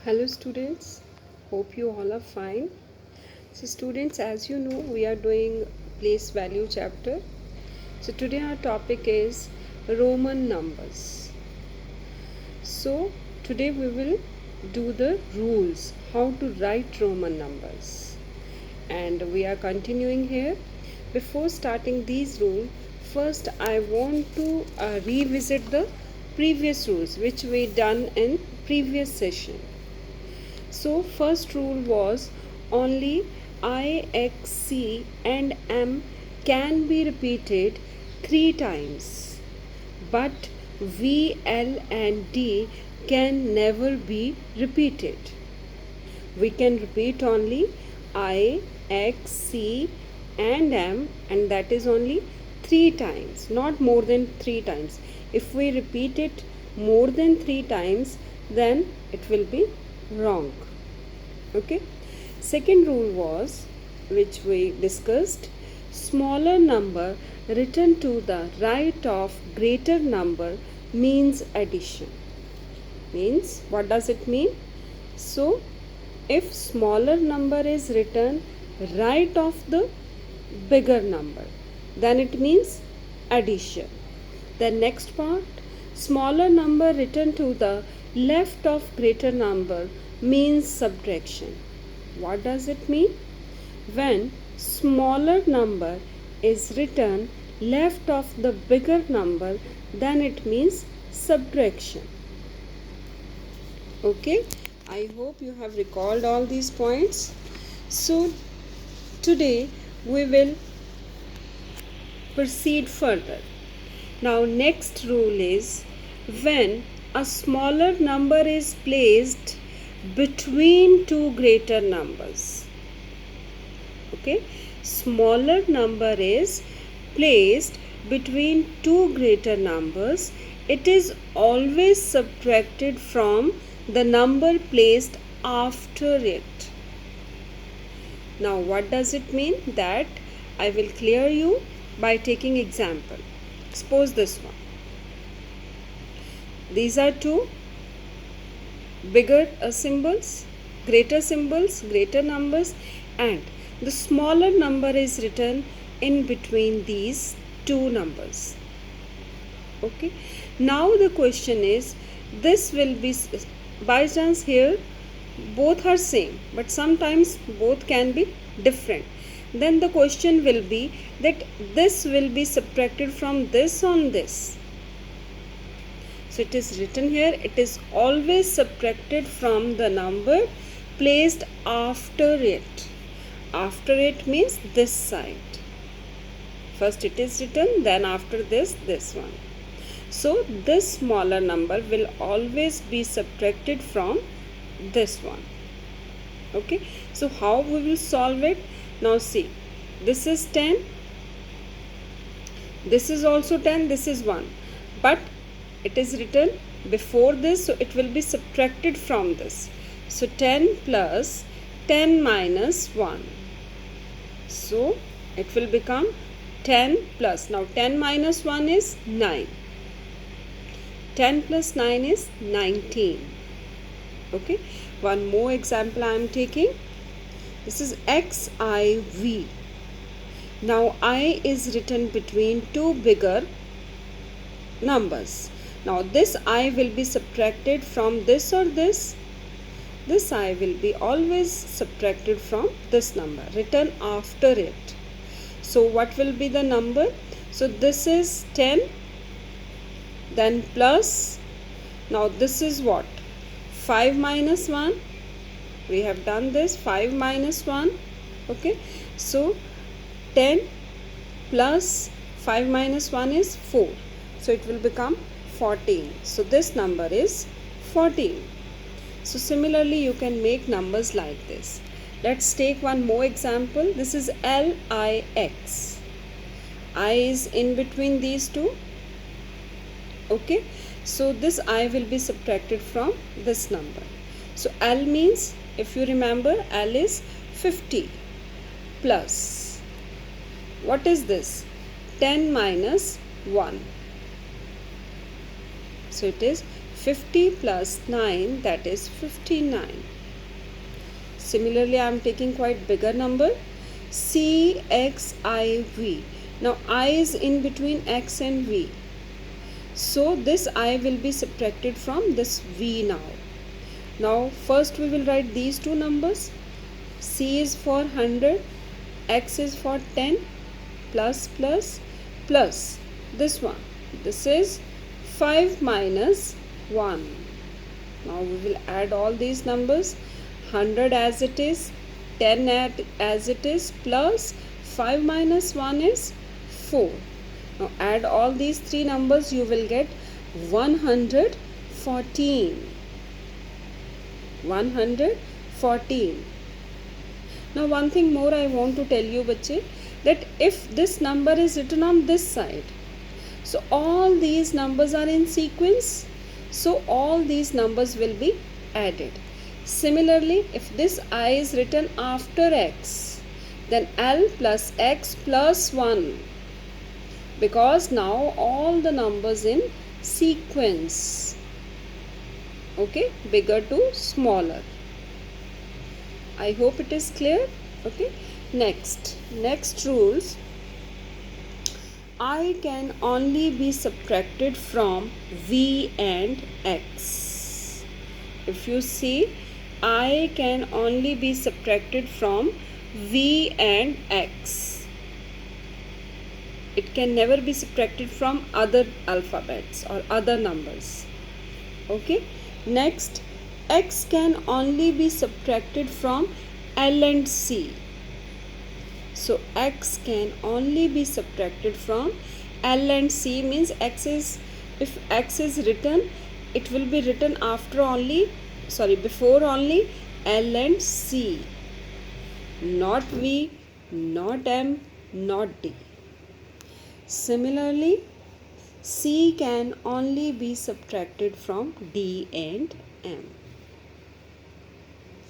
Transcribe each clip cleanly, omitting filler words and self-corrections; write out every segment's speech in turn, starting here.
Hello students, hope you all are fine. So students, as you know, we are doing place value chapter. So today our topic is Roman numbers. So today we will do the rules how to write Roman numbers. And we are continuing here. Before starting these rules, first I want to revisit the previous rules which we done in previous session. So first rule was only I, X, C and M can be repeated 3 times, but V, L and D can never be repeated. We can repeat only I, X, C and M, and that is only 3 times, not more than 3 times. If we repeat it more than 3 times, then it will be wrong. Okay. Second rule was, which we discussed, smaller number written to the right of greater number means addition. Means, what does it mean? So if smaller number is written right of the bigger number, then it means addition. The next part, smaller number written to the left of greater number means subtraction. What does it mean? When smaller number is written left of the bigger number, then it means subtraction. Okay, I hope you have recalled all these points. So today we will proceed further. Now next rule is, when a smaller number is placed between two greater numbers. Okay, smaller number is placed between two greater numbers, it is always subtracted from the number placed after it. Now what does it mean? That I will clear you by taking example. Suppose this one. These are two bigger symbols, greater numbers, and the smaller number is written in between these two numbers. Okay. Now the question is, this will be, by chance here both are same, but sometimes both can be different. Then the question will be that this will be subtracted from this on this. So it is written here, it is always subtracted from the number placed after it. After it means this side. First it is written, then after this one. So this smaller number will always be subtracted from this one. Okay. So how we will solve it? Now see, this is 10. This is also 10. This is 1. But it is written before this, so it will be subtracted from this. So 10 plus 10 minus 1. So it will become 10 plus, now 10 minus 1 is 9. 10 plus 9 is 19. Okay. One more example I am taking. This is XIV. Now I is written between two bigger numbers. Now this I will be subtracted from this or this. This I will be always subtracted from this number written after it. So what will be the number? So this is 10, then plus, now this is what? 5 minus 1. We have done this, 5 minus 1. Okay. So 10 plus 5 minus 1 is 4. So it will become 14. So this number is 14. So similarly you can make numbers like this. Let's take one more example. This is LIX. I is in between these two. Okay. So this I will be subtracted from this number. So L means, if you remember, L is 50 plus, what is this? 10 minus 1. So it is 50 plus 9, that is 59. Similarly, I am taking quite bigger number, CXIV. Now I is in between X and V, so this I will be subtracted from this V now. Now first we will write these two numbers. C is for 100, X is for 10, plus plus plus this one. This is 5 minus 1. Now we will add all these numbers. 100 as it is, 10 as it is, plus 5 minus 1 is 4. Now add all these three numbers, you will get 114. 114. Now one thing more I want to tell you, bache, that if this number is written on this side, so all these numbers are in sequence, so all these numbers will be added. Similarly, if this I is written after X, then L plus X plus 1, because now all the numbers in sequence, okay, bigger to smaller. I hope it is clear. Okay, next rules. I can only be subtracted from V and X. If you see, I can only be subtracted from V and X. It can never be subtracted from other alphabets or other numbers. Okay, next, X can only be subtracted from L and C. So X can only be subtracted from L and C, means X is, if X is written, it will be written before only L and C, not V, not M, not D. Similarly, C can only be subtracted from D and M.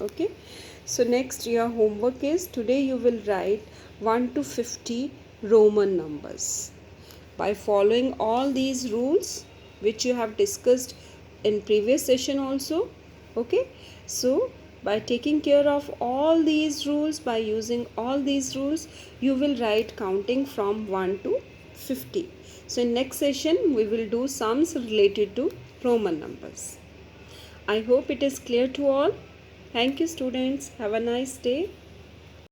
Okay, so next your homework is, today you will write 1 to 50 Roman numbers by following all these rules which you have discussed in previous session also. Okay, so by taking care of all these rules, by using all these rules, you will write counting from 1 to 50. So in next session we will do sums related to Roman numbers. I hope it is clear to all. Thank you students. Have a nice day.